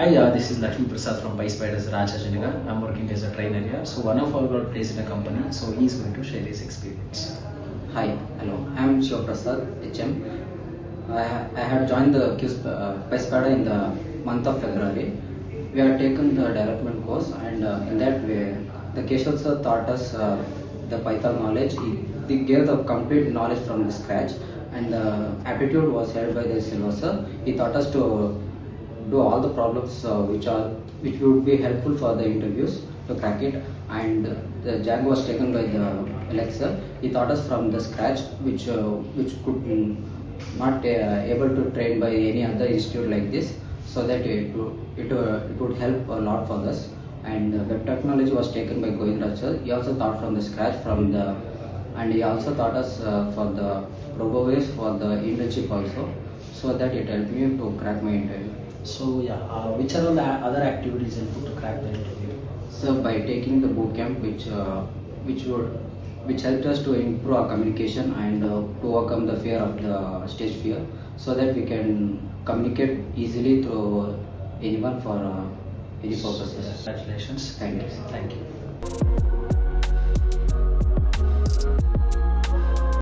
Hi, this is Shivaprasad from PySpiders Rajajinagar. I'm working as a trainer here. So one of our got placed in a company, so he's going to share his experience. Hi, hello. I'm Shivaprasad H M. I had joined the PySpider in the month of February. We had taken the development course, and in that way, the Keshav sir taught us the Python knowledge. He gave the complete knowledge from the scratch, and the aptitude was held by the Silva sir. He taught us to do all the problems which would be helpful for the interviews to crack it, and the Django was taken by the Alexa. He taught us from the scratch, which could not able to train by any other institute like this, so that it would help a lot for us. And web technology was taken by Govindraj sir. He also taught from the scratch and he also taught us for the RoboWaves for the internship also, so that it helped me to crack my interview. So yeah, which are the other activities input to crack the interview? So by taking the boot camp, which helped us to improve our communication and to overcome the fear of the stage fear, so that we can communicate easily to anyone for any purposes. Congratulations. Thank you. Thank you.